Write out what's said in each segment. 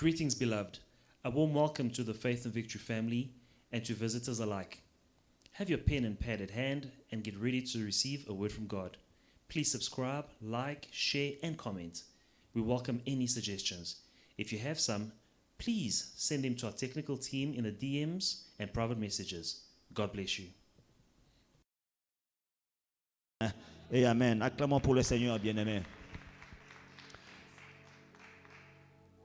Greetings, beloved. A warm welcome to the Faith and Victory family and to visitors alike. Have your pen and pad at hand and get ready to receive a word from God. Please subscribe, like, share, and comment. We welcome any suggestions. If you have some, please send them to our technical team in the DMs and private messages. God bless you. Et amen. Acclamons pour le Seigneur, bien-aimé.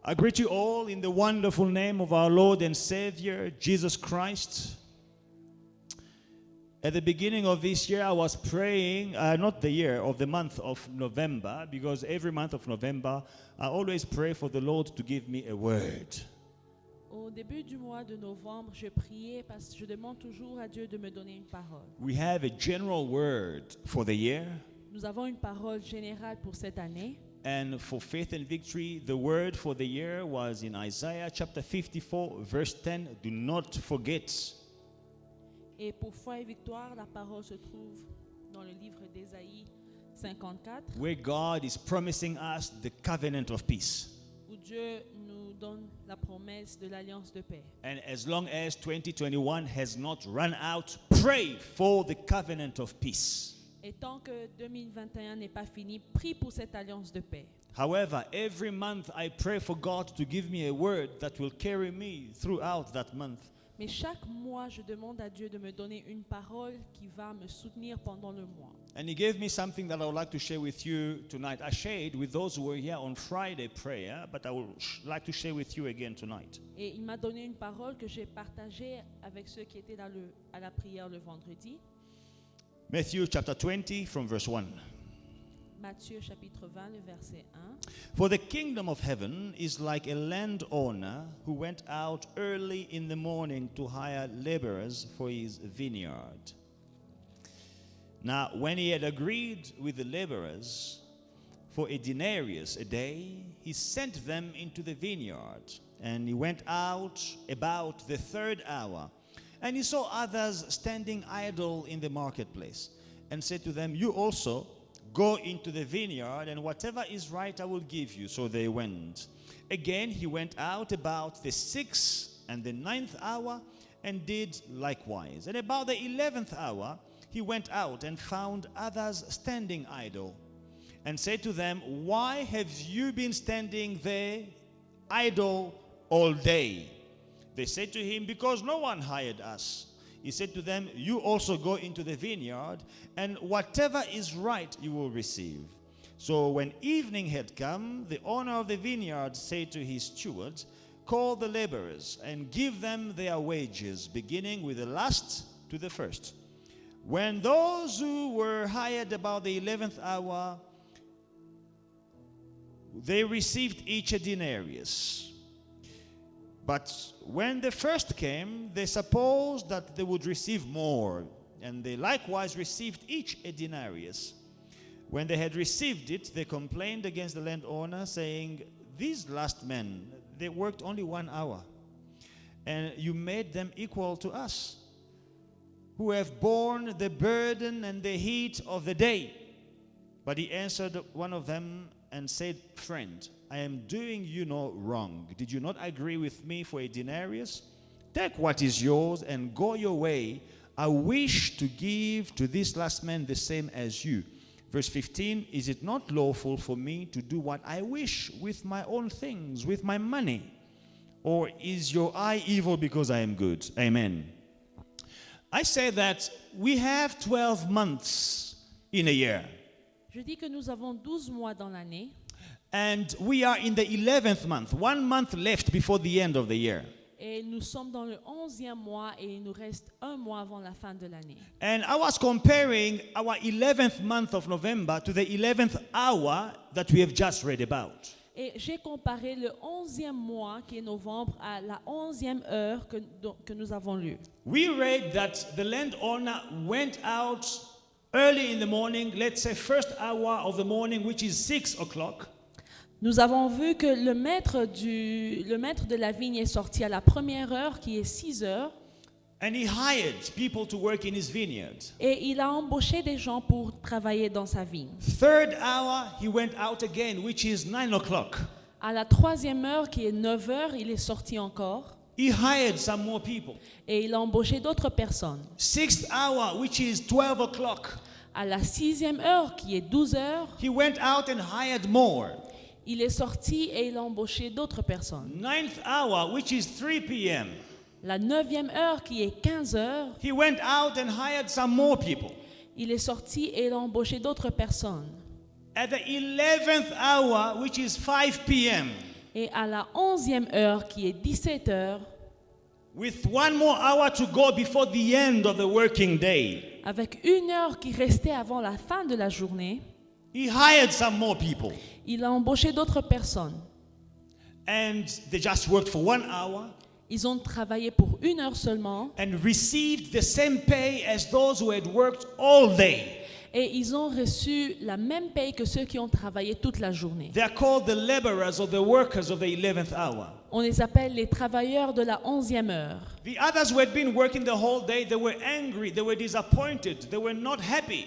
I greet you all in the wonderful name of our Lord and Savior, Jesus Christ. At the beginning of this year, I was praying, not the year, of the month of November, because every month of November, I always pray for the Lord to give me a word. Au début du mois de novembre, je priais parce que je demande toujours à Dieu de me donner une parole. We have a general word for the year, Nous avons une parole générale pour cette année. and for Faith and Victory, the word for the year was in Isaiah chapter 54, verse 10. Do not forget. Et pour foi et victoire, la parole se trouve dans le livre d'Ésaïe 54, Where God is promising us the covenant of peace. où Dieu nous donne la promesse de l'alliance de paix. And as long as 2021 has not run out, pray for the covenant of peace. Et tant que 2021 n'est pas fini, prie pour cette alliance de paix. However, every month I pray for God to give me a word that will carry me throughout that month. Mais chaque mois, je demande à Dieu de me donner une parole qui va me soutenir pendant le mois. And He gave me something that I would like to share with you tonight. I shared with those who were here on Friday prayer, but I would like to share with you again tonight. Et il m'a donné une parole que j'ai partagée avec ceux qui étaient à la prière le vendredi. Matthew chapter 20 from verse 1. Matthieu chapitre 20, le verset 1. For the kingdom of heaven is like a landowner who went out early in the morning to hire laborers for his vineyard. Now, when he had agreed with the laborers for a denarius a day, he sent them into the vineyard. And he went out about the third hour. And he saw others standing idle in the marketplace, and said to them, You also go into the vineyard, and whatever is right I will give you. So they went. Again he went out about the 6th and the 9th hour, and did likewise. And about the 11th hour he went out and found others standing idle, and said to them, Why have you been standing there idle all day? They said to him, Because no one hired us. He said to them, You also go into the vineyard, and whatever is right you will receive. So when evening had come, the owner of the vineyard said to his steward, Call the laborers and give them their wages, beginning with the last to the first. When those who were hired about the 11th hour, they received each a denarius. But when the first came, they supposed that they would receive more, and they likewise received each a denarius. When they had received it, they complained against the landowner, saying, These last men, they worked only 1 hour, and you made them equal to us, who have borne the burden and the heat of the day. But he answered one of them and said, Friend, I am doing you no wrong. Did you not agree with me for a denarius? Take what is yours and go your way. I wish to give to this last man the same as you. Verse 15, Is it not lawful for me to do what I wish with my own things, with my money? Or is your eye evil because I am good? Amen. I say that we have 12 months in a year. Je dis que nous avons 12 mois dans l'année. And we are in the 11th month, 1 month left before the end of the year. Et nous sommes dans le 11e mois et il nous reste un mois avant la fin de l'année. And I was comparing our 11th month of November to the 11th hour that we have just read about. Et j'ai comparé le 11e mois, qui est novembre, à la 11e heure que nous avons lue. We read that the landowner went out early in the morning, let's say first hour of the morning, which is 6 o'clock. Nous avons vu que le maître de la vigne est sorti à la première heure, qui est 6 heures. And he hired people to work in his vineyard. Et il a embauché des gens pour travailler dans sa vigne. Third hour, he went out again, which is 9 o'clock. À la 3e heure, qui est 9 heures, il est sorti encore He hired some more people. et il a embauché d'autres personnes. 6th hour, which is 12 o'clock, À la 6e heure, qui est 12 heures, he went out and hired more. il est sorti et il a embauché d'autres personnes. 9th hour, which is 3 p.m., La 9e heure, qui est 15 heures, he went out and hired some more people. il est sorti et il a embauché d'autres personnes. At the 11th hour, which is 5 p.m., Et à la 11e heure, qui est 17 heures, with one more hour to go before the end of the working day, avec 1 heure qui restait avant la fin de la journée, he hired some more people. il a embauché d'autres personnes. And they just worked for 1 hour Ils ont travaillé pour 1 heure seulement and received the same pay as those who had worked all day. et ils ont reçu la même paye que ceux qui ont travaillé toute la journée. They are called the laborers or the workers of the 11th hour. On les appelle les travailleurs de la 11e heure. The others who had been working the whole day, they were angry, they were disappointed, they were not happy.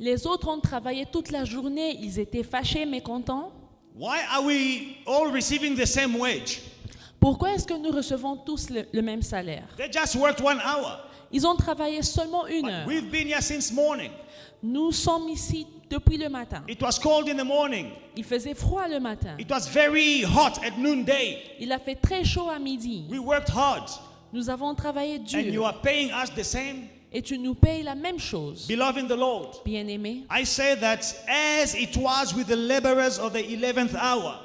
Les autres ont travaillé toute la journée, ils étaient fâchés, mécontents. Why are we all receiving the same wage? Pourquoi est-ce que nous recevons tous le même salaire? They just worked 1 hour. Ils ont travaillé seulement 1 But heure. we've been here since morning. Nous sommes ici depuis le matin. It was cold in the morning. Il faisait froid le matin. It was very hot at noonday. Il a fait très chaud à midi. We worked hard. Nous avons travaillé And you dur. are paying us the same? Et tu nous payes la même chose. Beloved in the Lord, Bien-aimé, I say that as it was with the laborers of the 11th hour,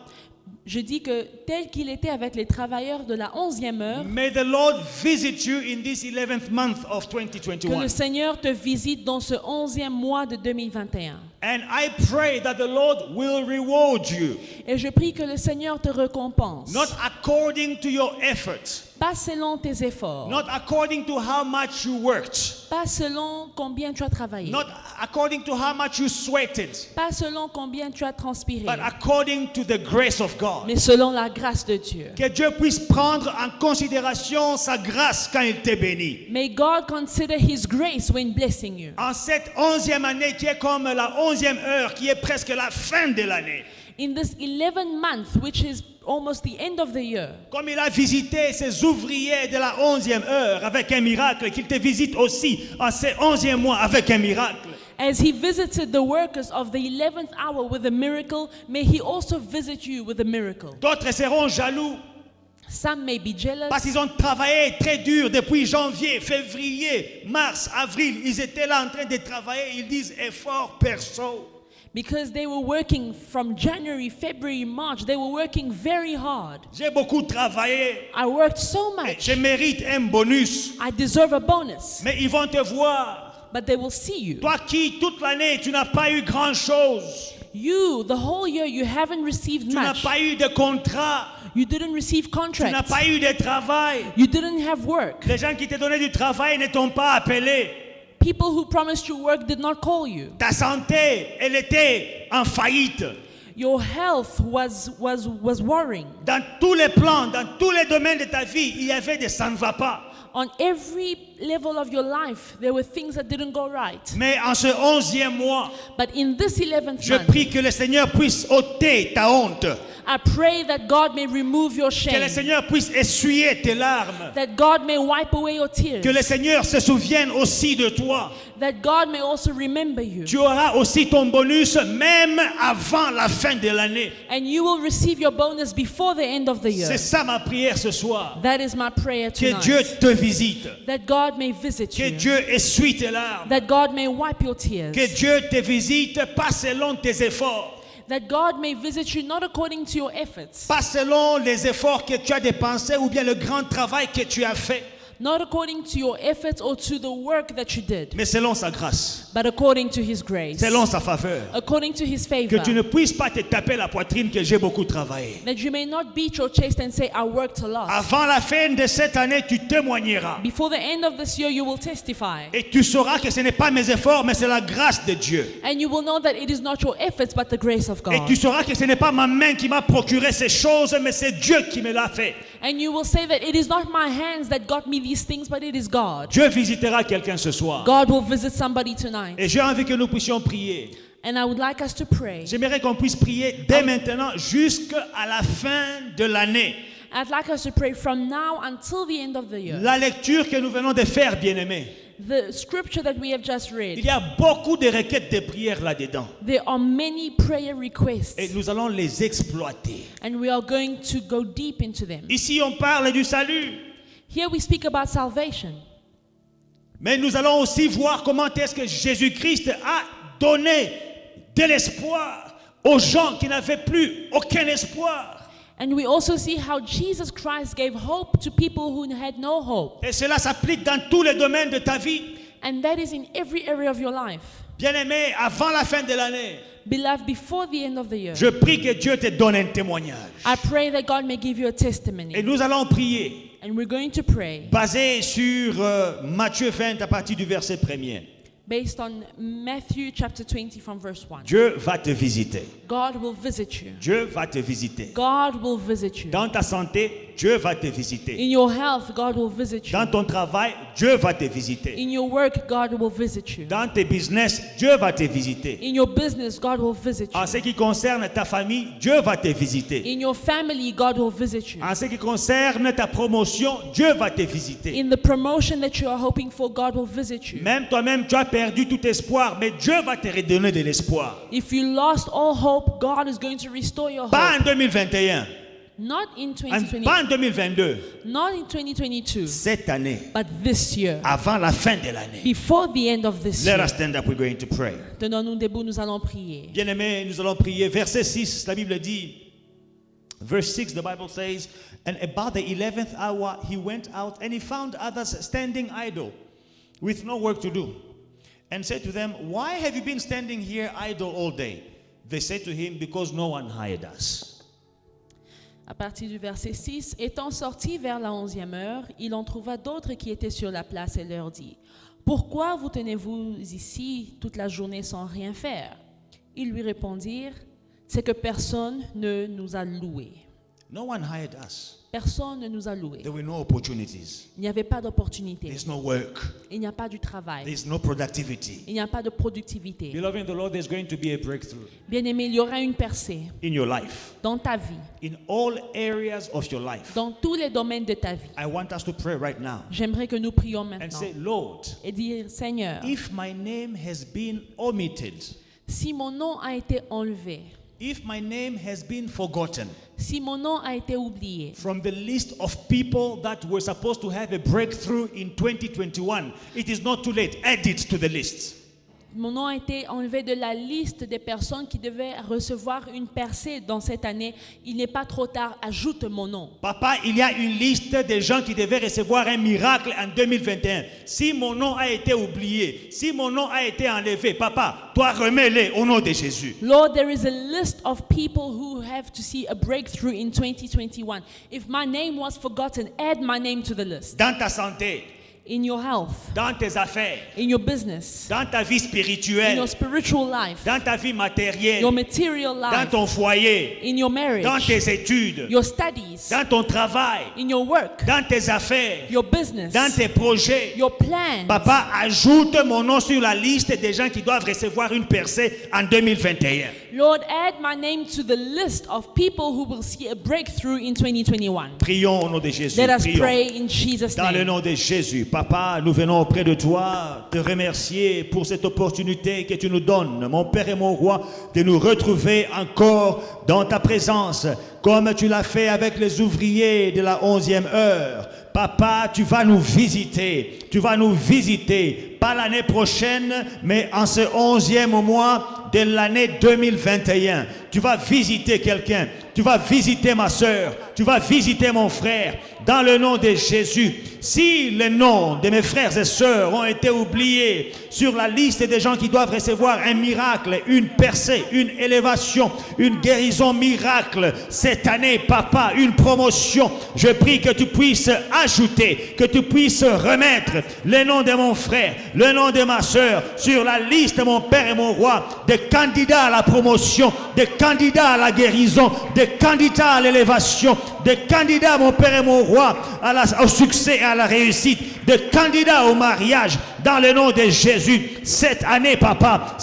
je dis que tel qu'il était avec les travailleurs de la 11e heure, may the Lord visit you in this 11th month of que le 2021. Seigneur te visite dans ce 11e mois de 2021. And I pray that the Lord will reward you, Et je prie que le Seigneur te récompense. not according to your effort, Pas selon tes efforts. not according to how much you worked, Pas selon combien tu as travaillé. not according to how much you sweated, Pas selon combien tu as transpiré. but according to the grace of God. Mais selon la grâce de Dieu. Que Dieu puisse prendre en considération sa grâce quand il te bénit. May God consider His grace when blessing you. En cette 11e année qui est comme la 11e heure, qui est presque la fin de l'année, In this 11th month, which is almost the end of the year, comme il a visité ses ouvriers de la 11e heure avec un miracle, qu'il te visite aussi en ces 11e mois avec un miracle. as He visited the workers of the 11th hour with a miracle, may He also visit you with a miracle. D'autres seront jaloux Some may be jealous parce qu'ils ont travaillé très dur depuis janvier, février, mars, avril. Ils étaient là en train de travailler. Ils disent effort perso. because they were working from January, February, March. They were working very hard. J'ai beaucoup travaillé. I worked so Et much. je mérite un bonus. I deserve a bonus. Mais ils vont te voir. But they will see you. Toi qui, toute l'année, tu n'as pas eu grand-chose. You, the whole year, you haven't received Tu n'as much. pas eu de contrat. You didn't receive Tu n'as contracts. pas eu de travail. You didn't have work. Les gens qui te donnaient du travail ne t'ont pas appelé. People who promised you work did not call you. Ta santé, elle était en faillite. Your health was worrying. Dans tous les plans, dans tous les domaines de ta vie, il y avait des ça ne va pas. On every level of your life, there were things that didn't go right. Mais en ce 11e mois, But in this 11th je month, prie que le Seigneur puisse ôter ta honte. I pray that God may remove your Que le shame. Seigneur puisse essuyer tes larmes. That God may wipe away your tears. Que le Seigneur se souvienne aussi de toi. That God may also remember you. Tu auras aussi ton bonus même avant la fin de l'année. And you will receive your bonus before the end of the year. C'est ça ma prière ce soir. That is my prayer Que Dieu tonight. te visite. That God may visit Que you. Dieu essuie tes larmes. That God may wipe your tears. Que Dieu te visite pas selon tes efforts. That God may visit you not according to your efforts, Pas selon les efforts que tu as dépensés ou bien le grand travail que tu as fait. not according to your efforts or to the work that you did, Mais selon sa grâce. but according to His grace, Selon sa faveur. according to His Que favor. tu ne puisses pas te taper la poitrine que j'ai beaucoup travaillé. That you may not beat your chest and say, I worked a lot. Avant la fin de cette année, tu témoigneras. Before the end of this year, you will testify. Et tu sauras que ce n'est pas mes efforts, mais c'est la grâce de Dieu. And you will know that it is not your efforts, but the grace of Et God. tu sauras que ce n'est pas ma main qui m'a procuré ces choses, mais c'est Dieu qui me l'a fait. And you will say that it is not my hands that got me these things, but it is God. Dieu visitera quelqu'un ce soir. God will visit somebody tonight. Et j'ai envie que nous puissions prier. And I would like us to pray. J'aimerais qu'on puisse prier dès maintenant jusqu'à la fin de l'année. I'd like us to pray from now until the end of the year. La lecture que nous venons de faire, bien-aimés, The scripture that we have just il read, y a beaucoup de requêtes de prière là-dedans. there are many prayer requests, Et nous allons les exploiter. and we are going to go deep into them. Ici, on parle du salut. Here we speak about salvation, Mais nous allons aussi voir comment est-ce que Jésus-Christ a donné de l'espoir aux gens qui n'avaient plus aucun espoir. and we also see how Jesus Christ gave hope to people who had no hope, Et cela s'applique dans tous les domaines de ta vie. and that is in every area of your life. Bien-aimé, avant la fin de l'année, Beloved, before the end of the year, je prie que Dieu te donne un témoignage. I pray that God may give you a testimony, Et nous allons prier, and we're going to pray basé sur Matthieu 20 à partir du verset 1er. based on Matthew chapter 20 from verse 1. Dieu va te visiter. God will visit you. Dieu va te visiter. God will visit you. Dans ta santé, Dieu va te visiter. In your health, God will visit you. Dans ton travail, Dieu va te visiter. In your work, God will visit you. Dans tes business, Dieu va te visiter. In your business, God will visit En you. ce qui concerne ta famille, Dieu va te visiter. In your family, God will visit you. En ce qui concerne ta promotion, Dieu va te visiter. In the promotion that you are hoping for, God will visit you. Même toi-même, tu as perdu tout espoir, mais Dieu va te redonner de l'espoir. If you lost all hope, God is going to restore your Pas hope. en 2021, Not in pas 2020, en 2022. not in 2022, Cette année, but this year, avant la fin de l'année. before the end of this Let year. us stand up, we're going to pray. Tenons-nous debout, nous allons prier. Bien-aimés, nous allons prier. Verset 6, la Bible dit, verse 6, the Bible says, and about the 11th hour he went out and he found others standing idle with no work to do and said to them, why have you been standing here idle all day? They said to him, because no one hired us. À partir du verset 6, étant sorti vers la 11e heure, il en trouva d'autres qui étaient sur la place et leur dit, « Pourquoi vous tenez-vous ici toute la journée sans rien faire ?» Ils lui répondirent, « C'est que personne ne nous a loués. No one hired us. Personne ne nous a loués. There were no opportunities. Il n'y avait pas d'opportunité. There's no work. Il n'y a pas du travail. There's no productivity. Il n'y a pas de productivité. Beloved in the Lord, there's going to be a breakthrough Bien-aimé, il y aura une percée in your life, dans ta vie, in all areas of your life. dans tous les domaines de ta vie. I want us to pray right now J'aimerais que nous prions and maintenant say, Lord, et dire, Seigneur, if my name has been omitted, si mon nom a été enlevé, if my name has been forgotten si mon nom a été oublié from the list of people that were supposed to have a breakthrough in 2021, it is not too late. Add it to the list. Mon nom a été enlevé de la liste des personnes qui devaient recevoir une percée dans cette année. Il n'est pas trop tard, ajoute mon nom. Papa, il y a une liste des gens qui devaient recevoir un miracle en 2021. Si mon nom a été oublié, si mon nom a été enlevé, papa, toi remets-les au nom de Jésus. Lord, there is a list of people who have to see a breakthrough in 2021. If my name was forgotten, add my name to the list. Dans ta santé, In your health, dans tes affaires, in your business, dans ta vie in spirituelle, your spiritual life, dans ta vie matérielle, your material dans life, ton foyer, in your dans marriage, tes études, your studies, dans ton travail, in your work, dans tes affaires, your business, dans tes projets. your plans. Papa, ajoute mon nom sur la liste des gens qui doivent recevoir une percée en 2021. Lord, add my name to the list of people who will see a breakthrough in 2021. Prions au nom de Jésus. Let us Prions. pray in Jesus' Dans le name. nom de Jésus. Papa, nous venons auprès de toi te remercier pour cette opportunité que tu nous donnes, mon Père et mon Roi, de nous retrouver encore dans ta présence, comme tu l'as fait avec les ouvriers de la 11e heure. Papa, tu vas nous visiter. Tu vas nous visiter, pas l'année prochaine, mais en ce 11e mois de l'année 2021. Tu vas visiter quelqu'un. Tu vas visiter ma soeur. Tu vas visiter mon frère. Dans le nom de Jésus. Si les noms de mes frères et sœurs ont été oubliés sur la liste des gens qui doivent recevoir un miracle, une percée, une élévation, une guérison miracle, cette année, papa, une promotion, je prie que tu puisses ajouter, que tu puisses remettre le nom de mon frère, le nom de ma soeur sur la liste, mon Père et mon Roi, des candidats à la promotion, des candidats à la guérison, des candidats à l'élévation, des candidats, mon Père et mon Roi, au succès et à la réussite. de candidats au mariage dans le nom de Jésus. Cette année, papa,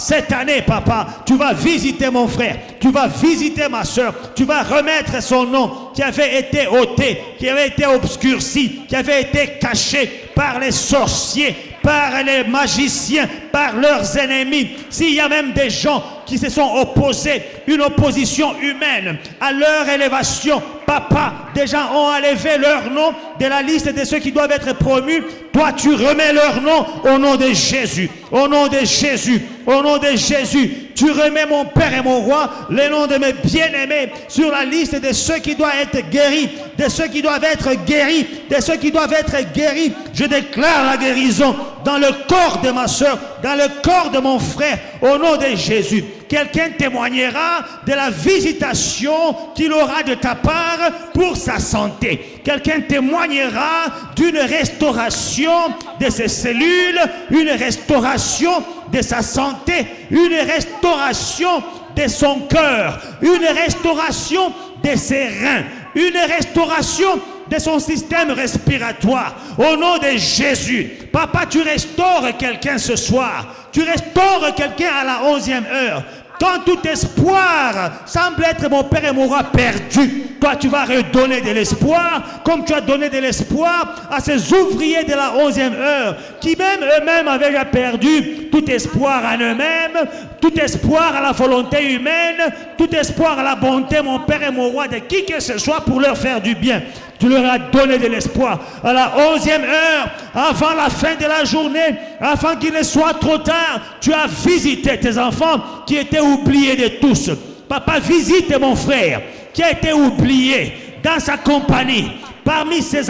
tu vas visiter mon frère, tu vas visiter ma soeur, tu vas remettre son nom qui avait été ôté, qui avait été obscurci, qui avait été caché par les sorciers, par les magiciens, par leurs ennemis. S'il y a même des gens qui se sont opposés, une opposition humaine à leur élévation, papa, des gens ont enlevé leur nom de la liste de ceux qui doivent être promus. Toi, tu remets leur nom au nom de Jésus. Au nom de Jésus. Au nom de Jésus. Tu remets mon Père et mon Roi, les noms de mes bien-aimés, sur la liste de ceux qui doivent être guéris, de ceux qui doivent être guéris, de ceux qui doivent être guéris. Je déclare la guérison dans le corps de ma soeur, dans le corps de mon frère, au nom de Jésus. Quelqu'un témoignera de la visitation qu'il aura de ta part pour sa santé. Quelqu'un témoignera d'une restauration de ses cellules, une restauration de sa santé, une restauration de son cœur, une restauration de ses reins, une restauration de son système respiratoire. Au nom de Jésus, papa, tu restaures quelqu'un ce soir. Tu restaures quelqu'un à la 11e heure. Quand tout espoir semble être, mon Père et mon Roi, perdu, toi tu vas redonner de l'espoir, comme tu as donné de l'espoir à ces ouvriers de la 11e heure, qui même eux-mêmes avaient déjà perdu tout espoir en eux-mêmes, tout espoir à la volonté humaine, tout espoir à la bonté, mon Père et mon Roi, de qui que ce soit pour leur faire du bien. Tu leur as donné de l'espoir. À la 11e heure, avant la fin de la journée, afin qu'il ne soit trop tard, tu as visité tes enfants qui étaient oubliés de tous. Papa, visite mon frère qui a été oublié dans sa compagnie, parmi ses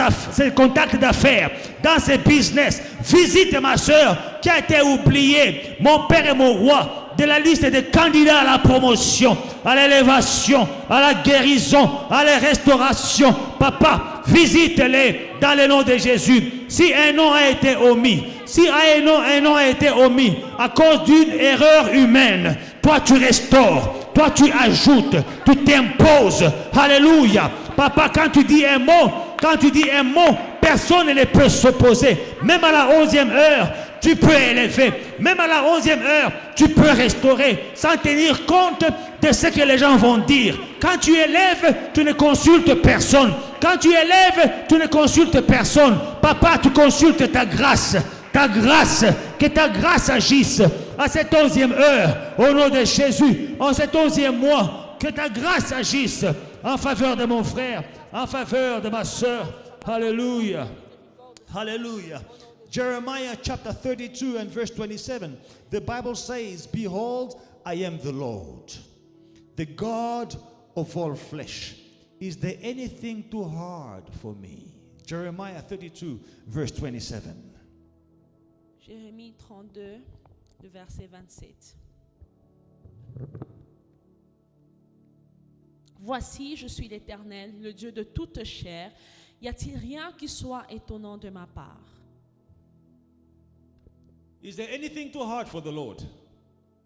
contacts d'affaires, dans ses business. Visite ma soeur qui a été oubliée, mon Père et mon Roi, de la liste des candidats à la promotion, à l'élévation, à la guérison, à la restauration. Papa, visite-les dans le nom de Jésus. Si un nom a été omis, si un nom a été omis à cause d'une erreur humaine, toi tu restaures, toi tu ajoutes, tu t'imposes. Alléluia. Papa, quand tu dis un mot, personne ne peut s'opposer. Même à la 11e heure, tu peux élever. Même à la 11e heure, tu peux restaurer sans tenir compte de ce que les gens vont dire. Quand tu élèves, tu ne consultes personne. Quand tu élèves, tu ne consultes personne. Papa, tu consultes ta grâce. Ta grâce, que ta grâce agisse à cette 11e heure, au nom de Jésus, en cet 11e mois, que ta grâce agisse en faveur de mon frère, en faveur de ma soeur. Alléluia. Hallelujah. Jeremiah chapter 32 and verse 27. The Bible says, "Behold, I am the Lord, the God of all flesh. Is there anything too hard for me?" Jeremiah 32 verse 27. Jérémie 32, le verset 27. Voici, je suis l'Éternel, le Dieu de toute chair. Y a-t-il rien qui soit étonnant de ma part? Is there anything too hard for the Lord?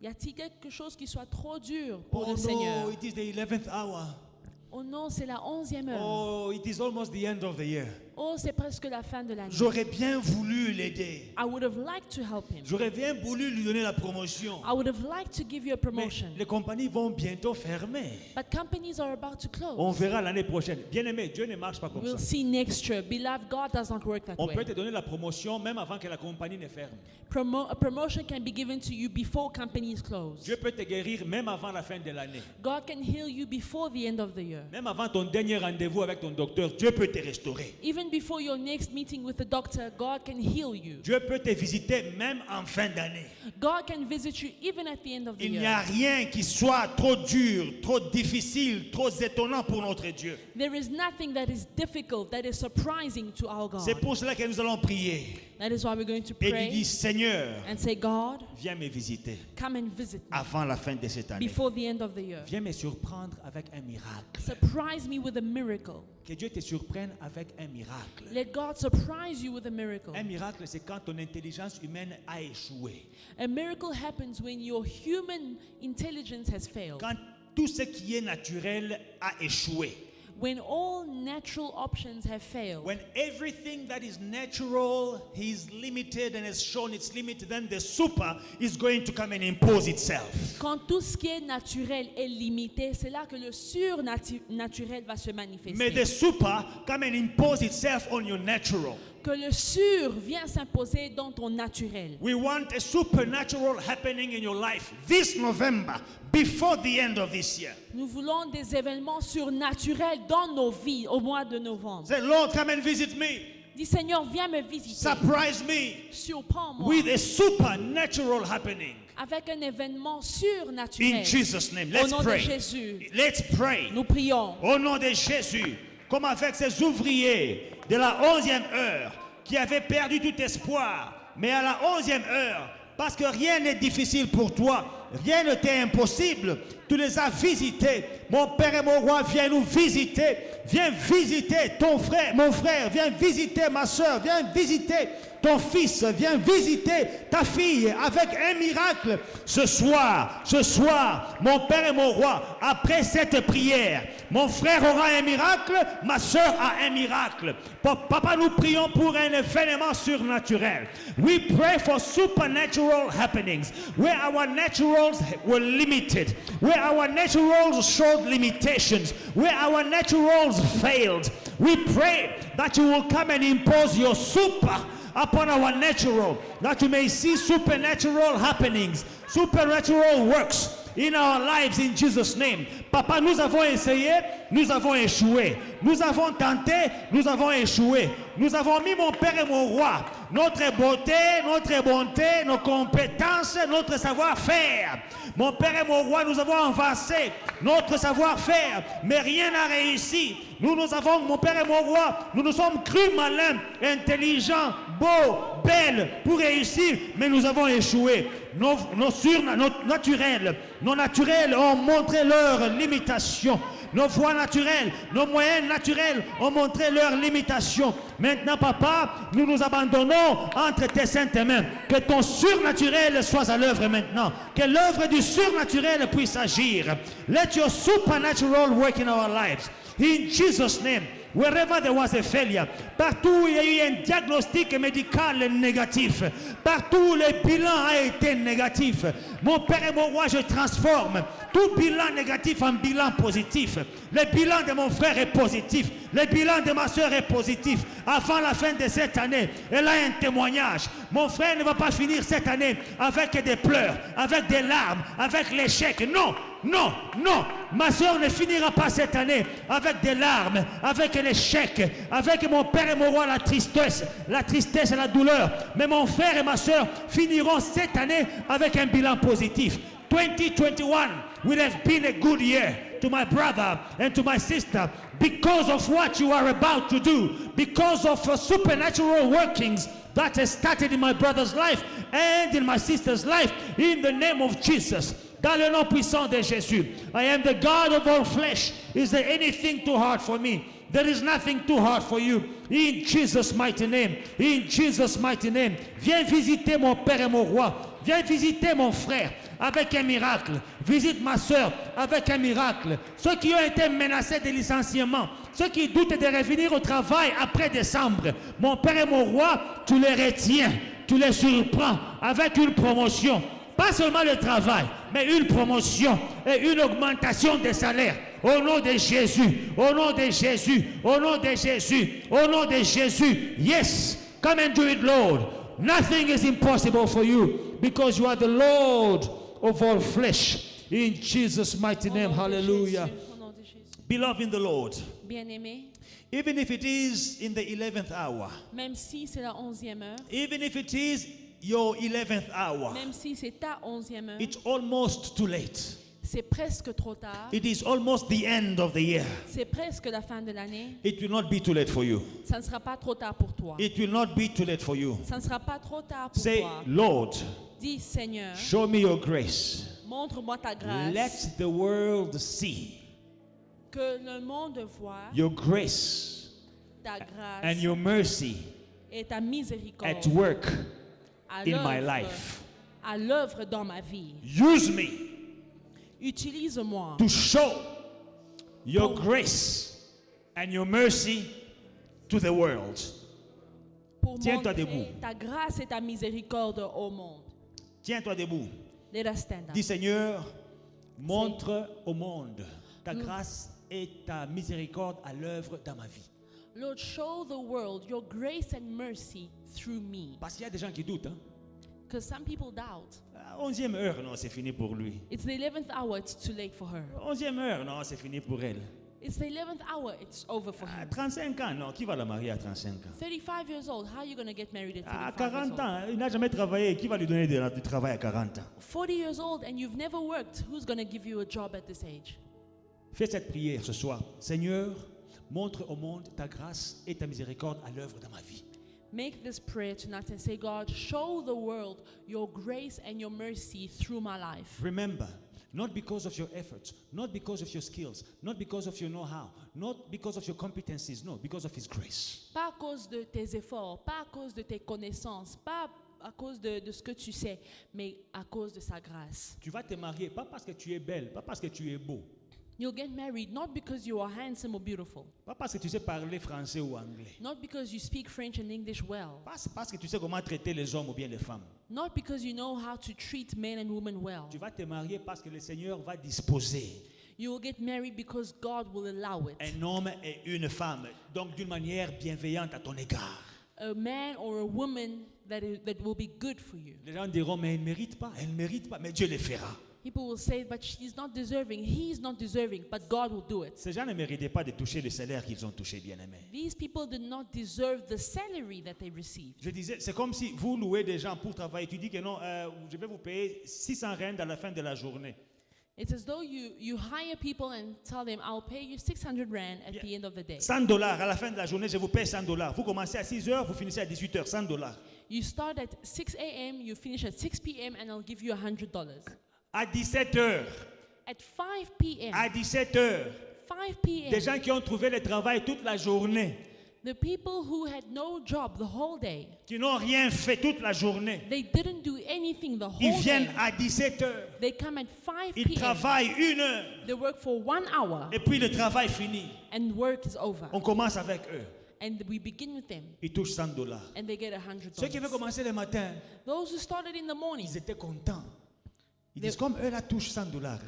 Y a-t-il quelque chose qui soit trop dur pour le Seigneur? No, it is the 11th hour. Oh non, c'est la 11e heure. Oh, it is almost the end of the year. Oh, c'est presque la fin de l'année. J'aurais bien voulu l'aider. I would have liked to help him. J'aurais bien voulu lui donner la promotion. I would have liked to give you a promotion. Mais les compagnies vont bientôt fermer. But companies are about to close. On verra l'année prochaine. Bien-aimé, Dieu ne marche pas comme We'll ça. see next year. Beloved, God does not work that On peut way. te donner la promotion même avant que la compagnie ne ferme. A promotion can be given to you before companies close. Dieu peut te guérir même avant la fin de l'année. God can heal you before the end of the year. Même avant ton dernier rendez-vous avec ton docteur, Dieu peut te restaurer. Even before your next meeting with the doctor, God can heal you. Dieu peut te visiter même en fin d'année. God can visit you even at the end of the Il n'y year. a rien qui soit trop dur, trop difficile, trop étonnant pour notre Dieu. There is nothing that is difficult, that is surprising to our God. C'est pour cela que nous allons prier. That is why we're going to Et lui pray dire, Seigneur, and say, God, viens me visiter come and visit me avant la fin de cette année. before the end of the year. Viens me surprendre avec un miracle. Surprise me with a miracle. Que Dieu te surprenne avec un miracle. Let God surprise you with a miracle. Un miracle, c'est quand ton intelligence humaine a échoué. A miracle happens when your human intelligence has failed. Quand tout ce qui est naturel a échoué. When all natural options have failed, when everything that is natural is limited and has shown its limit, then the super is going to come and impose itself. quand tout ce qui est naturel est limité, c'est là que le surnaturel va se May manifester. the super come and impose itself on your natural. Que le sur vient s'imposer dans ton naturel. We want a supernatural happening in your life this November, before the end of this year. Nous voulons des événements surnaturels dans nos vies au mois de novembre. Say, Lord, come and visit me. Dis Seigneur, viens me visiter. Surprise me Surprends-moi with a supernatural happening. avec un événement In surnaturel. Jesus' name, Au let's nom de pray. Jésus, Let's pray. nous prions. Au nom de Jésus, comme avec ces ouvriers de la 11e heure qui avaient perdu tout espoir, mais à la 11e heure, parce que rien n'est difficile pour toi, rien ne t'est impossible, tu les as visités. Mon Père et mon Roi, viens nous visiter. Viens visiter ton frère, mon frère, viens visiter ma soeur, viens visiter ton fils, viens visiter ta fille avec un miracle. Ce soir, mon Père et mon Roi, après cette prière, mon frère aura un miracle, ma soeur a un miracle. Papa, nous prions pour un événement surnaturel. We pray for supernatural happenings, where our naturals were limited, where our naturals showed limitations, where our naturals failed. We pray that you will come and impose your super upon our natural, that you may see supernatural happenings, supernatural works in our lives in Jesus' name. Papa, nous avons essayé, nous avons échoué. Nous avons tenté, nous avons échoué. Nous avons mis, mon Père et mon Roi, notre beauté, notre bonté, nos compétences, notre savoir-faire. Mon Père et mon Roi, nous avons avancé notre savoir-faire, mais rien n'a réussi. Nous avons, mon Père et mon Roi, nous nous sommes crus malins, intelligents, beaux, belles pour réussir, mais nous avons échoué. Nos naturels ont montré leurs limitations. Nos voies naturelles, nos moyens naturels ont montré leurs limitations. Maintenant, Papa, nous nous abandonnons entre tes saintes mains. Que ton surnaturel soit à l'œuvre maintenant. Que l'œuvre du surnaturel puisse agir. Let your supernatural work in our lives. In Jesus' name. Wherever there was a failure, partout où il y a eu un diagnostic médical négatif, partout où le bilan a été négatif, mon Père et mon Roi, je transforme tout bilan négatif en bilan positif. Le bilan de mon frère est positif, le bilan de ma soeur est positif. Avant la fin de cette année, elle a un témoignage. Mon frère ne va pas finir cette année avec des pleurs, avec des larmes, avec l'échec. Non, non, non. Ma soeur ne finira pas cette année avec des larmes, avec l'échec, avec mon Père et mon Roi la tristesse et la douleur. Mais mon frère et ma soeur finiront cette année avec un bilan positif. 2021 will have been a good year to my brother and to my sister because of what you are about to do, because of supernatural workings that has started in my brother's life and in my sister's life, in the name of Jesus. Dans le nom puissant de Jésus. I am the God of all flesh. Is there anything too hard for me? There is nothing too hard for you. In Jesus' mighty name. In Jesus' mighty name. Viens visiter mon Père et mon Roi. Viens visiter mon frère avec un miracle. Visite ma soeur avec un miracle. Ceux qui ont été menacés de licenciement, ceux qui doutent de revenir au travail après décembre, mon Père et mon Roi, tu les retiens, tu les surprends avec une promotion. Pas seulement le travail, mais une promotion et une augmentation des salaires. Au nom de Jésus, au nom de Jésus, au nom de Jésus, au nom de Jésus. Yes, come and do it, Lord. Nothing is impossible for you because you are the Lord of all flesh. In Jesus' mighty name, hallelujah. Beloved in the Lord, Bien-aimé, even if it is in the 11th hour, même si c'est la 11e heure, even if it is your 11th hour, même si c'est ta 11e heure, it's almost too late. c'est presque trop tard, It is almost the end of the year. c'est presque la fin de l'année, It will not be too late for you. ça ne sera pas trop tard pour toi. It will not be too late for you. Ça ne sera pas trop tard pour Say, toi. Lord, Dis Seigneur, show me your grace. montre-moi ta grâce, Let the world see que le monde voit your grace ta grâce and your mercy et ta miséricorde at work à in my l'œuvre- life. à l'œuvre dans ma vie. Use me Utilise-moi to show your grace and your mercy to the world. Pour Tiens-toi montrer debout. ta grâce et ta miséricorde au monde. Tiens-toi debout. Let us stand up. Dis Seigneur, montre au monde ta grâce et ta miséricorde à l'œuvre dans ma vie. Lord, show the world your grace and mercy through me. Parce qu'il y a des gens qui doutent. Hein? Because some people doubt. À 11e heure, non, c'est fini pour lui. It's the 11th hour, it's too late for her. 11e heure, non, c'est fini pour elle. It's the 11th hour, it's over for À him. 35 ans, non, qui va la marier à 35 ans? 35 years old, how are you going to get married at À 35 years 40 old? ans, il n'a jamais travaillé. Qui va lui donner du travail à 40 ans? 40 years old and you've never worked, who's going to give you a job at this age? Fais cette prière ce soir. Seigneur, montre au monde ta grâce et ta miséricorde à l'œuvre dans ma vie. Make this prayer tonight and say, God, show the world your grace and your mercy through my life. Remember, not because of your efforts, not because of your skills, not because of your know-how, not because of your competencies, no, because of His grace. Pas à cause de tes efforts, pas à cause de tes connaissances, pas à cause de ce que tu sais, mais à cause de sa grâce. Tu vas te marier, pas parce que tu es belle, pas parce que tu es beau, You'll get married not because you are handsome or beautiful, pas parce que tu sais parler français ou anglais, not because you speak French and English well, pas parce que tu sais comment traiter les hommes ou bien les femmes. not because you know how to treat men and women well. Tu vas te marier parce que le Seigneur va disposer You will get married because God will allow it. un homme et une femme, donc d'une manière bienveillante à ton égard. A man or a woman that will be good for you. Les gens diront, mais elle ne mérite pas, mais Dieu le fera. People will say, but she's not deserving, he's not deserving, but God will do it. Ces gens ne méritaient pas de toucher le salaire qu'ils ont touché, bien-aimés. These people did not deserve the salary that they received. Je disais, c'est comme si vous louez des gens pour travailler. Tu dis que non, je vais vous payer 600 rand à la fin de la journée. It's as though you hire people and tell them, I'll pay you 600 rand at the end of the day. $100 à la fin de la journée, je vous paye $100. Vous commencez à 6 heures, vous finissez à 18 heures, $100. You start at 6 a.m., you finish at 6 p.m., and I'll give you $100. À 17 heures, At 5 p.m., à 17 heures, 5 p.m., des gens qui ont trouvé le travail toute la journée, the people who had no job the whole day, qui n'ont rien fait toute la journée, they didn't do anything the ils whole viennent day. à 17 heures, They come at 5 ils p.m., travaillent 1 heure, they work for 1 hour, et puis le travail finit. and work is over. On commence avec eux. And we begin with them, Ils touchent $100. and they get $100. Ceux qui veulent commencer le matin, Those who started in the morning, ils étaient contents. Ils disent, comme eux là touchent $100 hein,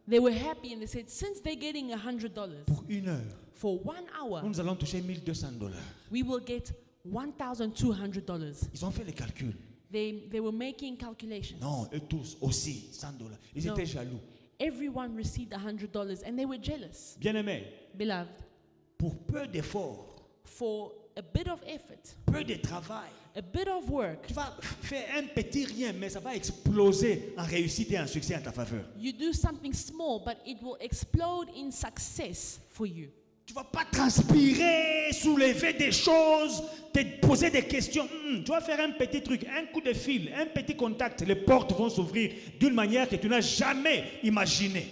they were happy, and they said, since they're getting $100 pour 1 heure, for 1 hour, nous allons toucher $1,200. we will get $1,200. Ils ont fait les calculs. They were making calculations. Non, eux tous aussi $100. Ils No. étaient jaloux. Everyone received $100, and they were jealous. Bien-aimés, Beloved, pour peu d'efforts, for a bit of effort, peu de travail, a bit of work, tu vas faire un petit rien, mais ça va exploser en réussite et en succès en ta faveur. you do something small, but it will explode in success for you. Tu vas pas transpirer, soulever des choses, te poser des questions. Tu vas faire un petit truc, un coup de fil, un petit contact. Les portes vont s'ouvrir d'une manière que tu n'as jamais imaginée.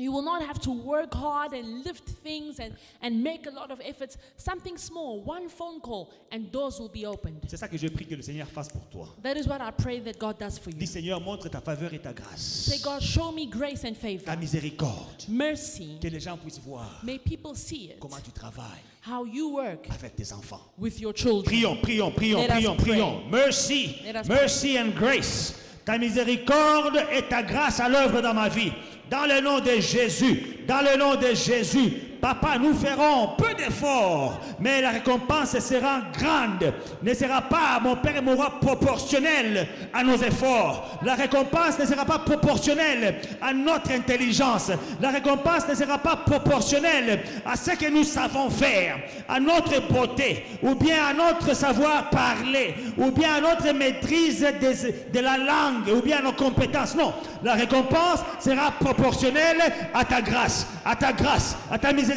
You will not have to work hard and lift things and make a lot of efforts. Something small, one phone call, and doors will be opened. C'est ça que je prie que le Seigneur fasse pour toi. That is what I pray that God does for you. Dis Seigneur, montre ta faveur et ta grâce, Say, God, show me grace and ta favor, miséricorde, mercy. que les gens puissent voir May people see it, comment tu travailles how you work avec tes enfants. with your children. Prions. Let us pray. Mercy, Let us mercy and grace. Ta miséricorde et ta grâce à l'œuvre dans ma vie. Dans le nom de Jésus, dans le nom de Jésus, Papa, nous ferons peu d'efforts, mais la récompense sera grande. Ne sera pas, mon Père et mon Roi, proportionnelle à nos efforts. La récompense ne sera pas proportionnelle à notre intelligence. La récompense ne sera pas proportionnelle à ce que nous savons faire, à notre beauté, ou bien à notre savoir parler, ou bien à notre maîtrise de la langue, ou bien à nos compétences. Non, la récompense sera proportionnelle à ta grâce, à ta grâce, à ta miséricorde.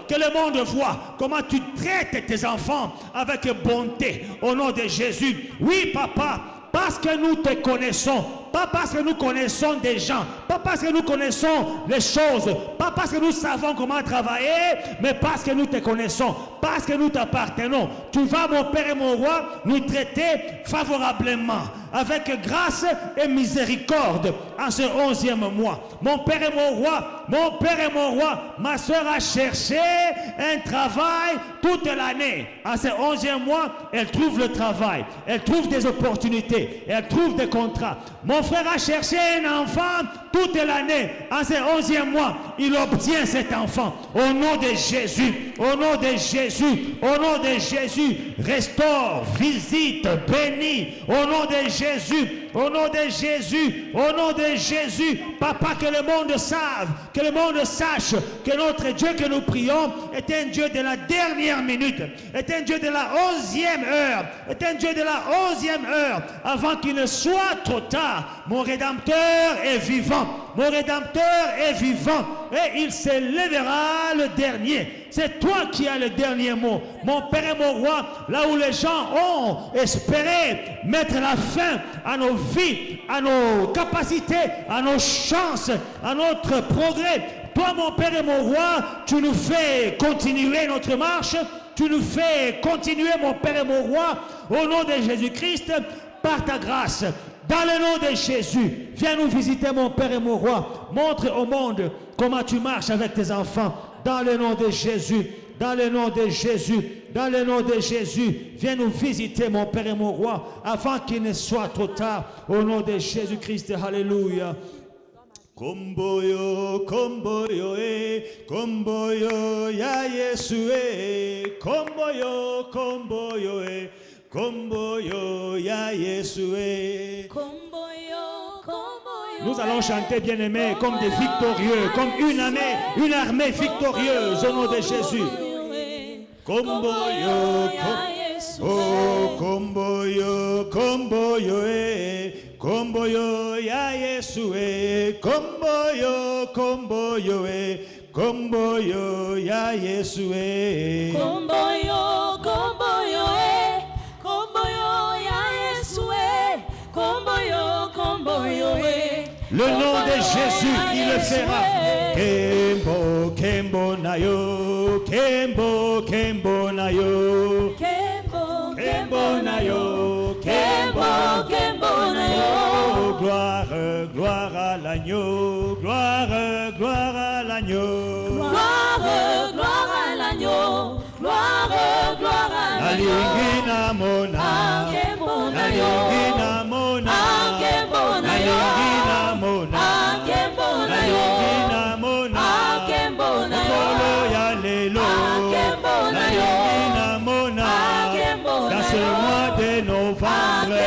Que le monde voit comment tu traites tes enfants avec bonté au nom de Jésus. Oui, Papa, parce que nous te connaissons, pas parce que nous connaissons des gens, pas parce que nous connaissons les choses, pas parce que nous savons comment travailler, mais parce que nous te connaissons, parce que nous t'appartenons. Tu vas, mon Père et mon Roi, nous traiter favorablement. avec grâce et miséricorde en ce 11e mois. Mon Père et mon roi, mon Père et mon roi, ma soeur a cherché un travail toute l'année. En ce 11e mois, elle trouve le travail, elle trouve des opportunités, elle trouve des contrats. Mon frère a cherché un enfant toute l'année. En ce 11e mois, il obtient cet enfant. Au nom de Jésus, au nom de Jésus, au nom de Jésus, restaure, visite, bénis. Au nom de Jésus, au nom de Jésus, au nom de Jésus. Papa, que le monde sache, que le monde sache que notre Dieu que nous prions est un Dieu de la dernière minute, est un Dieu de la 11e heure, est un Dieu de la 11e heure, avant qu'il ne soit trop tard. Mon Rédempteur est vivant, mon Rédempteur est vivant, et il se lèvera le dernier. C'est toi qui as le dernier mot. Mon Père et mon roi, là où les gens ont espéré mettre la fin à nos vies, à nos capacités, à nos chances, à notre progrès, toi, mon Père et mon roi, tu nous fais continuer notre marche, tu nous fais continuer, mon Père et mon roi, au nom de Jésus-Christ, par ta grâce. Dans le nom de Jésus, viens nous visiter, mon Père et mon roi. Montre au monde comment tu marches avec tes enfants. Dans le nom de Jésus, dans le nom de Jésus, dans le nom de Jésus, viens nous visiter, mon Père et mon roi, avant qu'il ne soit trop tard. Au nom de Jésus-Christ, alléluia. Komboyo, komboyo, komboyo, ya Yesu, komboyo, komboyo, komboyo, ya Yesu. Nous allons chanter, bien-aimés, comme des victorieux, comme une armée victorieuse au nom de Jésus. Komboyo, oh, komboyo, komboyo, komboyo, ya Yesu, komboyo, komboyo, komboyo, ya Yesu, komboyo, komboyo, komboyo, ya Yesu, komboyo, komboyo, le nom de Jésus, il le fera. Kembo, kembo nayo, kembo, kembo nayo, kembo, kembo nayo, kembo, kembo nayo. Gloire, gloire à l'agneau, gloire, gloire à l'agneau. Gloire, gloire à l'agneau, gloire, gloire à l'agneau. Alingina mona, alingina mona, alingina mona, alingina mona, okolo ya lelo, alingina mona, dans ce mois de novembre,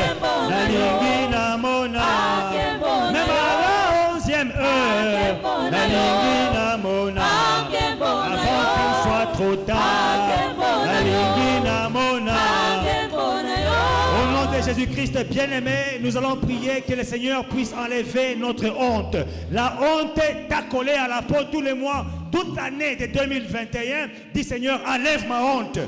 alingina mona, même à la 11e heure, alingina mona, avant qu'il soit trop tard, alingina mona. Au nom de Jésus-Christ bien-aimé, nous allons prier que le Seigneur puisse enlever notre honte. La honte t'a collé à la peau tous les mois, toute l'année de 2021. Dis Seigneur, enlève ma honte.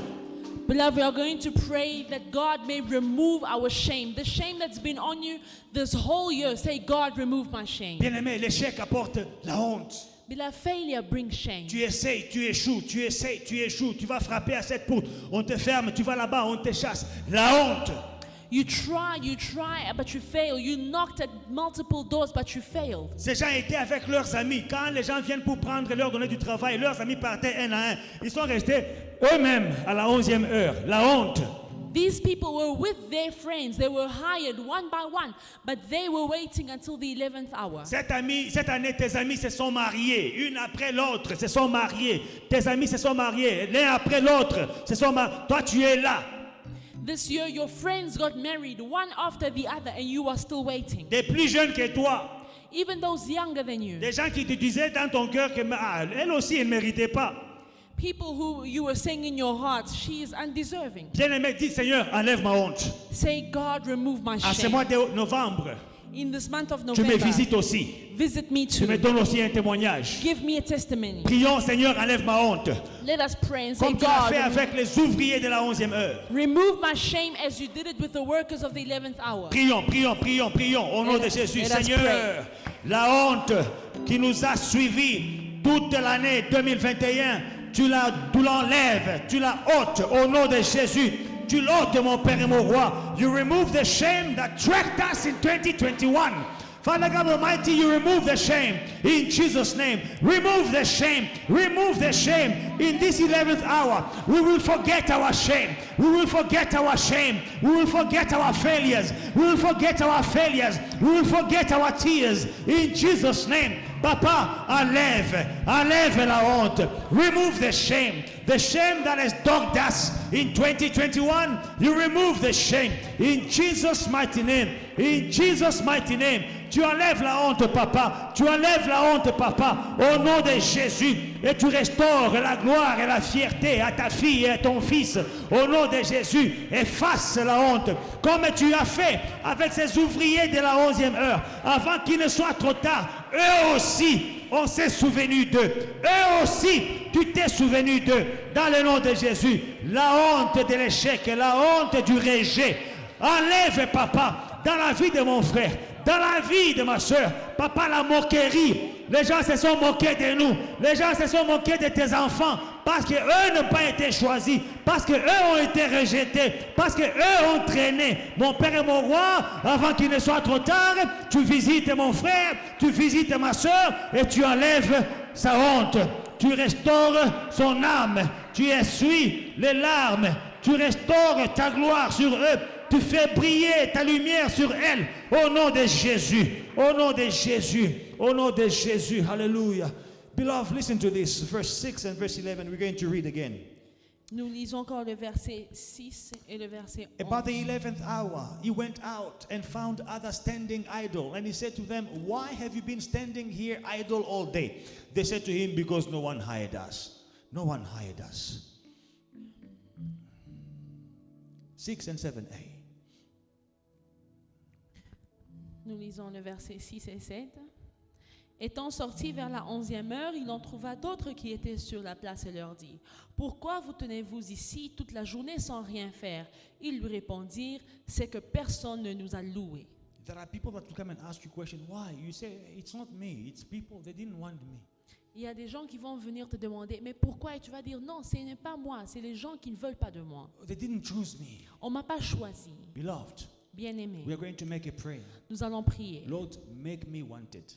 Beloved, we are going to pray that God may remove our shame. The shame that's been on you this whole year. Say, God, remove my shame. Bien-aimé, l'échec apporte la honte. Beloved, failure brings shame. Tu essayes, tu échoues, tu essayes, tu échoues. Tu vas frapper à cette porte, on te ferme, tu vas là-bas, on te chasse. La honte. You try, but you fail. You knocked at multiple doors, but you failed. Ces gens étaient avec leurs amis. Quand les gens viennent pour prendre leur donner du travail, leurs amis partaient un à un. Ils sont restés eux-mêmes à la 11e heure. La honte. These people were with their friends. They were hired one by one, but they were waiting until the 11th hour. Cette année, tes amis se sont mariés. Une après l'autre se sont mariés. Tes amis se sont mariés. L'un après l'autre se sont mariés. Toi, tu es là. This year, your friends got married one after the other, and you are still waiting. Des plus jeunes que toi. Even those younger than you. Des gens qui te disaient dans ton cœur que elle aussi, elle ne méritait pas. People who you were saying in your heart, she is undeserving. Bien-aimé, dis Seigneur, enlève ma honte. Say, God, remove my À ce shame. mois de novembre, In this month of tu me November, visites aussi. visit me Tu me too. donnes aussi un témoignage. Give me a testimony. Prions, Seigneur, enlève ma honte. Let us pray and say, Comme tu l'as God, fait avec les ouvriers de la 11e heure. remove my shame as you did it with the workers of the 11th hour. Prions, prions, prions, prions au nom de Jésus. Let us Seigneur, pray. la honte qui nous a suivis toute l'année 2021, tu l'enlèves, tu la ôtes au nom de Jésus. Tu l'ôtes, mon Père et mon Roi. You remove the shame that tracked us in 2021. Father God Almighty, you remove the shame in Jesus' name. Remove the shame. Remove the shame. In this 11th hour, we will forget our shame. We will forget our shame. We will forget our failures. We will forget our failures. We will forget our tears. In Jesus' name. Papa, enlève la honte. Remove the shame. The shame that has dogged us in 2021, you remove the shame. In Jesus' mighty name. In Jesus' mighty name. Tu enlèves la honte, Papa. Tu enlèves la honte, Papa. Au nom de Jésus. Et tu restaures la gloire et la fierté à ta fille et à ton fils. Au nom de Jésus. Efface la honte. Comme tu as fait avec ces ouvriers de la 11e heure. Avant qu'il ne soit trop tard. Eux aussi, on s'est souvenu d'eux. Eux aussi, tu t'es souvenu d'eux. Dans le nom de Jésus. La honte de l'échec, la honte du rejet. Enlève, Papa, dans la vie de mon frère, dans la vie de ma soeur. Papa, la moquerie. Les gens se sont moqués de nous. Les gens se sont moqués de tes enfants parce qu'eux n'ont pas été choisis, parce qu'eux ont été rejetés, parce qu'eux ont traîné. Mon Père et mon Roi, avant qu'il ne soit trop tard, tu visites mon frère, tu visites ma soeur et tu enlèves sa honte. Tu restaures son âme, tu essuies les larmes, tu restaures ta gloire sur eux. Tu fais briller ta lumière sur elle. Au nom de Jésus. Au nom de Jésus. Au nom de Jésus. Hallelujah. Beloved, listen to this. Verse 6 and verse 11. We're going to read again. Nous lisons encore le verset 6 et le verset 11. About the 11th hour, he went out and found others standing idle. And he said to them, why have you been standing here idle all day? They said to him, because no one hired us. No one hired us. 6 and 7a. Nous lisons le verset 6 et 7. Étant sortis vers la 11e heure, il en trouva d'autres qui étaient sur la place et leur dit, « Pourquoi vous tenez-vous ici toute la journée sans rien faire ?» Ils lui répondirent, « C'est que personne ne nous a loués. » There are people that will come and ask you question, why? You say, it's not me, it's people, they didn't want me. Il y a des gens qui vont venir te demander, « Mais pourquoi ?» Et tu vas dire, « Non, ce n'est pas moi, c'est les gens qui ne veulent pas de moi. They didn't choose me. On ne m'a pas choisi. » Beloved, Bien-aimé, we are going to make a prayer. nous allons prier. Lord, make me wanted.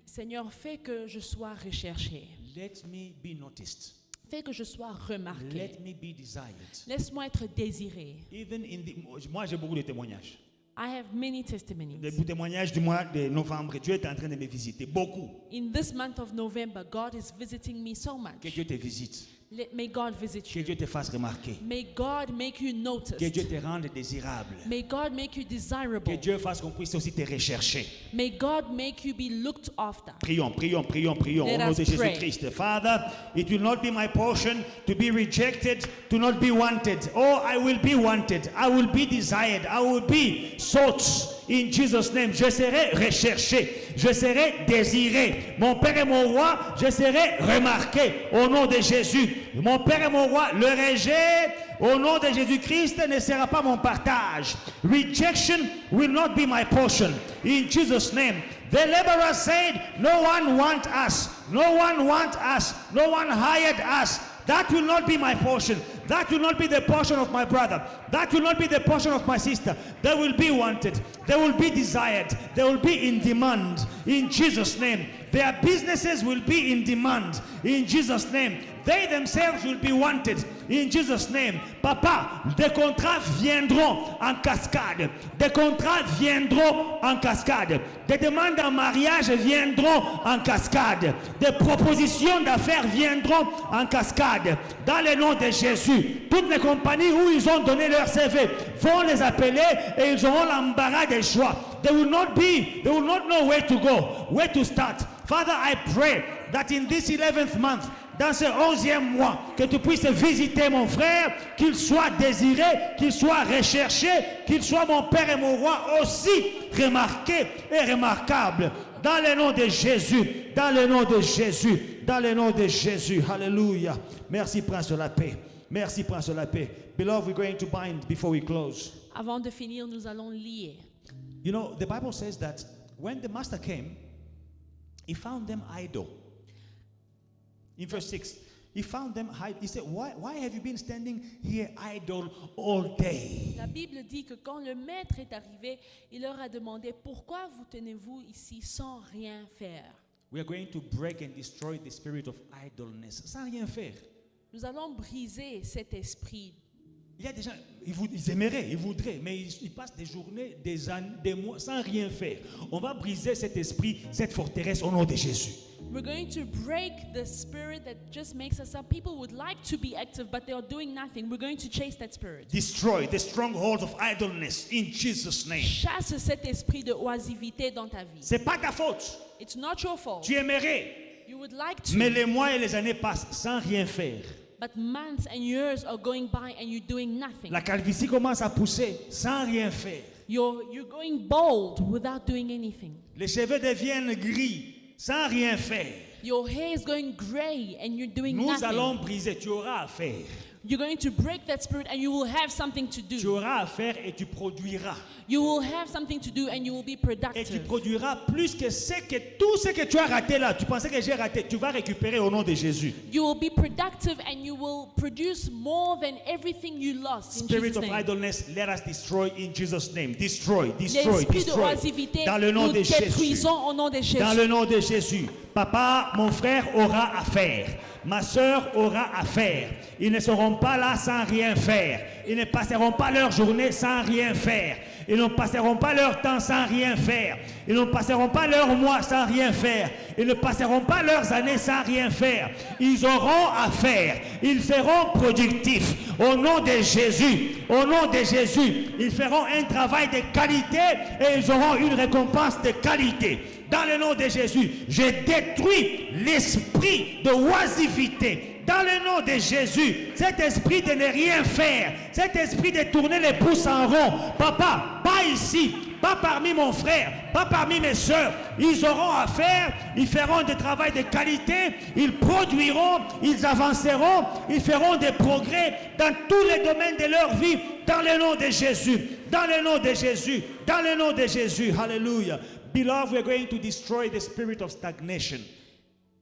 Seigneur, fais que je sois recherché. Let me be noticed. Fais que je sois remarqué. Let me be desired. Laisse-moi être désiré. Even in the, moi, j'ai beaucoup de témoignages. I have many testimonies. Les témoignages du mois de novembre, Dieu est en train de me visiter. Beaucoup. In this month of November, God is visiting me so much. Que Dieu te visite. May God visit Que you. Dieu te fasse remarquer. May God make you noticed. Que Dieu te rende désirable. May God make you Que desirable. Dieu fasse qu'on puisse aussi te rechercher. May God make you be looked after. Prions, prions, prions, prions. Let Au nom us de pray. Jésus-Christ. Father, it will not be my portion to be rejected, to not be wanted. Oh, I will be wanted. I will be desired. I will be sought. In Jesus' name, je serai recherché, je serai désiré. Mon Père et mon Roi, je serai remarqué au nom de Jésus. Mon Père et mon Roi, le rejet au nom de Jésus-Christ ne sera pas mon partage. Rejection will not be my portion. In Jesus' name. The laborer said, no one want us. No one want us. No one hired us. That will not be my portion. That will not be the portion of my brother. That will not be the portion of my sister. They will be wanted. They will be desired. They will be in demand. In Jesus' name. Their businesses will be in demand. In Jesus' name. They themselves will be wanted. In Jesus' name. Papa, des contrats viendront en cascade. Des contrats viendront en cascade. Des demandes en mariage viendront en cascade. Des propositions d'affaires viendront en cascade. Dans le nom de Jésus, toutes les compagnies où ils ont donné leur CV vont les appeler et ils auront l'embarras des choix. They will not know where to go, where to start. Father, I pray that in this 11th month, dans ce 11e mois, que tu puisses visiter mon frère, qu'il soit désiré, qu'il soit recherché, qu'il soit mon Père et mon Roi aussi remarqué et remarquable. Dans le nom de Jésus, dans le nom de Jésus, dans le nom de Jésus. Hallelujah. Merci, Prince de la paix. Merci, Prince de la paix. Beloved, we're going to bind before we close. Avant de finir, nous allons lier. You know, the Bible says that when the master came, he found them idle. In verse 6, He found them hide. He said, why have you been standing here idle all day? La Bible dit que quand le maître est arrivé, il leur a demandé pourquoi vous tenez-vous ici sans rien faire. We are going to break and destroy the spirit of idleness. Sans rien faire. Nous allons briser cet esprit. Il y a des gens, ils aimeraient, ils voudraient, mais ils passent des journées, des années, des mois sans rien faire. On va briser cet esprit, cette forteresse au nom de Jésus. We're going to break the spirit that just makes us up. People would like to be active, but they are doing nothing. We're going to chase that spirit. Destroy the strongholds of idleness in Jesus' name. Chasse cet esprit de oisiveté dans ta vie. C'est pas ta faute. It's not your fault. Tu aimerais, You would like to, mais les mois et les années passent sans rien faire. but months and years are going by and you're doing nothing. La calvitie commence à pousser sans rien faire. You're going bald without doing anything. Les cheveux deviennent gris sans rien faire. Your hair is going gray and you're doing Nous nothing. allons briser. Tu auras à faire. You're going to break that spirit and you will have something to Tu do. auras à faire et tu produiras. You will have something to do and you will be Et tu productive. produiras plus que tout ce que tu as raté là. Tu pensais que j'ai raté. Tu vas récupérer au nom de Jésus. You will be productive and you will produce more than everything you lost in Spirit Jesus' of name. idleness, let us destroy in Jesus' name. Destroy, destroy, L'esprit de destroy. oisiveté, Dans le nom nous de Jésus. détruisons au nom de Jésus. Dans le nom de Jésus. Papa, mon frère aura à faire. Ma soeur aura à faire. Ils ne seront pas là sans rien faire. Ils ne passeront pas leur journée sans rien faire. Ils ne passeront pas leur temps sans rien faire. Ils ne passeront pas leurs mois sans rien faire. Ils ne passeront pas leurs années sans rien faire. Ils auront à faire. Ils seront productifs. Au nom de Jésus. Au nom de Jésus. Ils feront un travail de qualité et ils auront une récompense de qualité. Dans le nom de Jésus, je détruis l'esprit de oisivité. Dans le nom de Jésus, cet esprit de ne rien faire, cet esprit de tourner les pouces en rond. Papa, pas ici, pas parmi mon frère, pas parmi mes soeurs. Ils auront à faire, ils feront du travail de qualité, ils produiront, ils avanceront, ils feront des progrès dans tous les domaines de leur vie. Dans le nom de Jésus, dans le nom de Jésus, dans le nom de Jésus. Hallelujah. Beloved, we are going to destroy the spirit of stagnation,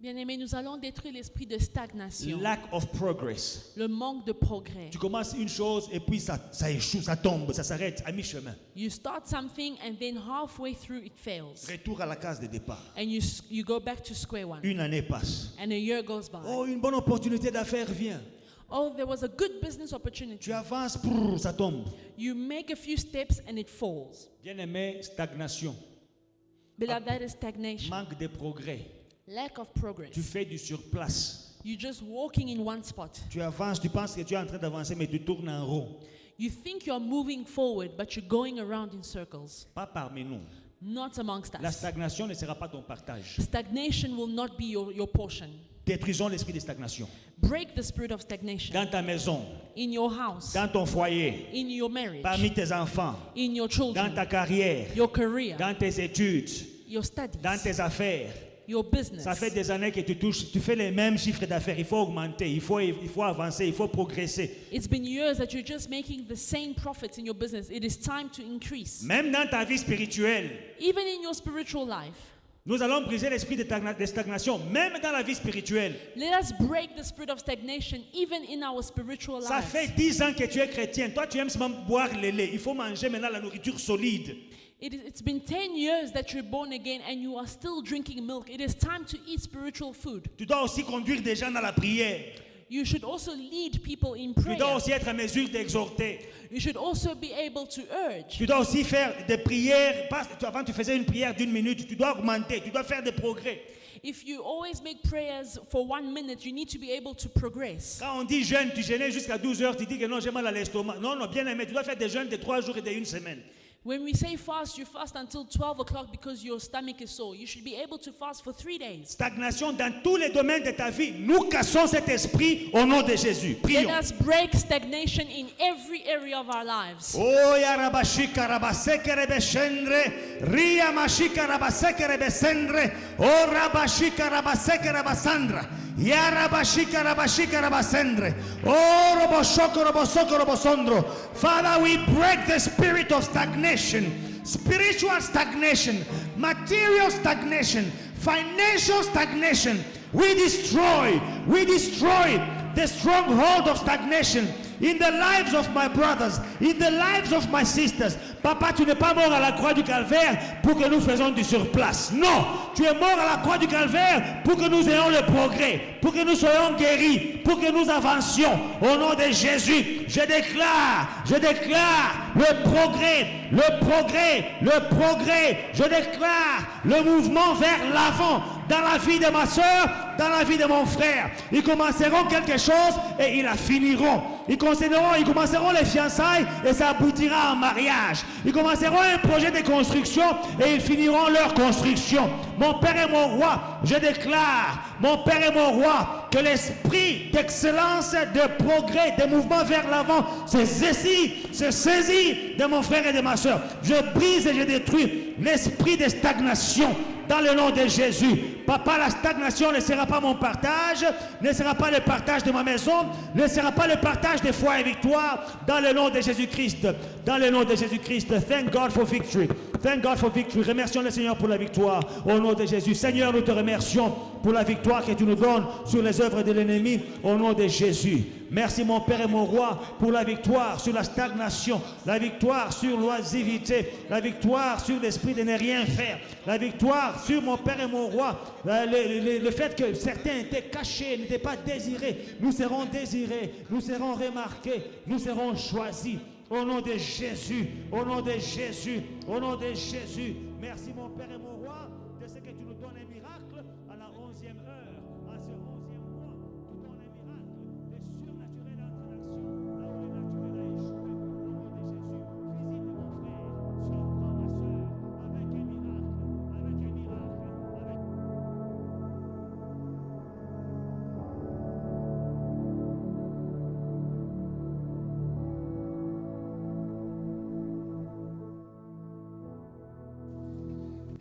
Bien-aimés, nous allons détruire l'esprit de stagnation, lack of progress. le manque de progrès. Tu commences une chose et puis ça échoue, ça tombe, ça s'arrête à mi-chemin. You start something and then halfway through it fails. Retour à la case de départ. And you go back to square one. Une année passe. And a year goes by. Oh, une bonne opportunité d'affaires vient. Oh, there was a good business opportunity. Tu avances, ça tombe. You make a few steps and it falls. Bien-aimé, stagnation, Beloved, that is stagnation. manque de progrès. Lack of progress. Tu fais du surplace. You're just walking in one spot. Tu avances, tu penses que tu es en train d'avancer, mais tu tournes en rond. You think you're moving forward, but you're going around in circles. Pas parmi nous. Not amongst La us. stagnation ne sera pas ton partage. Stagnation will not be your portion. Détruisons l'esprit de stagnation. Break the spirit of stagnation Dans ta maison, in your house, dans ton foyer, in your marriage, parmi tes enfants, in your dans children, ta carrière, your career, dans tes études, your studies, dans tes affaires. your business. Ça fait des années que tu fais les mêmes chiffres d'affaires. Il faut augmenter, il faut avancer, il faut progresser. It's been years that you're just making the same profits in your business. It is time to increase. Même dans ta vie spirituelle, Even in your spiritual life, nous allons briser l'esprit de stagnation, même dans la vie spirituelle. let us break the spirit of stagnation even in our spiritual Ça lives. fait 10 ans que tu es chrétien. Toi, tu aimes seulement boire le lait. Il faut manger maintenant la nourriture solide. It's been 10 years that you're born again and you are still drinking milk. It is time to eat spiritual food. Tu dois aussi conduire des gens dans la prière. You should also lead people in Tu prayer. dois aussi être en mesure d'exhorter. You should also be able to urge. Tu dois aussi faire des prières. Avant, tu faisais une prière d'1 minute. Tu dois augmenter. Tu dois faire des progrès. If you always make prayers for 1 minute, you need to be able to progress. Quand on dit jeûne, tu jeûnes jusqu'à 12 heures. Tu dis que non, j'ai mal à l'estomac. Non, non, bien aimé. Tu dois faire des jeûnes de 3 jours et de 1 semaine. When we say fast, you fast until 12 o'clock because your stomach is sore. You should be able to fast for 3 days. Stagnation dans tous les domaines de ta vie. Nous cassons cet esprit au nom de Jésus. Prions. Let us break stagnation in every area of our lives. Oh ya rabashika rabaseke rebesendre, ria mashika rabaseke rebesendre, oh rabashika rabaseke rabasandra, ya rabashika rabasendre, oh roboshoko robosoko robosondro. Father, we break the spirit of stagnation, spiritual stagnation, material stagnation, financial stagnation. We destroy the stronghold of stagnation in the lives of my brothers, in the lives of my sisters. Papa, tu n'es pas mort à la croix du calvaire pour que nous faisions du surplace. Non, tu es mort à la croix du calvaire pour que nous ayons le progrès, pour que nous soyons guéris, pour que nous avancions. Au nom de Jésus, je déclare le progrès. Je déclare le mouvement vers l'avant dans la vie de ma soeur, dans la vie de mon frère. Ils commenceront quelque chose et ils la finiront. Ils commenceront les fiançailles et ça aboutira en mariage. Ils commenceront un projet de construction et ils finiront leur construction. Mon Père et mon roi, je déclare, mon Père et mon roi, que l'esprit d'excellence, de progrès, de mouvement vers l'avant se saisit de mon frère et de ma soeur. Je brise et je détruis l'esprit de stagnation dans le nom de Jésus. Papa, la stagnation ne sera pas mon partage, ne sera pas le partage de ma maison, ne sera pas le partage de foi et victoire, dans le nom de Jésus-Christ. Dans le nom de Jésus-Christ. Thank God for victory. Thank God for victory. Remercions le Seigneur pour la victoire. Au nom de Jésus. Seigneur, nous te remercions pour la victoire que tu nous donnes sur les œuvres de l'ennemi. Au nom de Jésus. Merci mon Père et mon Roi pour la victoire sur la stagnation, la victoire sur l'oisivité, la victoire sur l'esprit de ne rien faire, la victoire sur mon Père et mon Roi, le fait que certains étaient cachés, n'étaient pas désirés. Nous serons désirés, nous serons remarqués, nous serons choisis. Au nom de Jésus, au nom de Jésus, au nom de Jésus. Merci mon Père et mon Roi de ce que tu nous donnes un miracle à la 11e heure, à ce 11e mois. Tu donnes un miracle, le surnaturel entre en action, là où le naturel a échoué. Au nom de Jésus, visite mon frère, surprends ma soeur avec un miracle,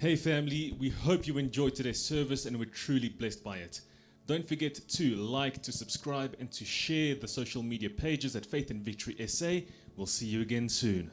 Hey family, we hope you enjoyed today's service and were truly blessed by it. Don't forget to like, to subscribe and to share the social media pages at Faith and Victory SA. We'll see you again soon.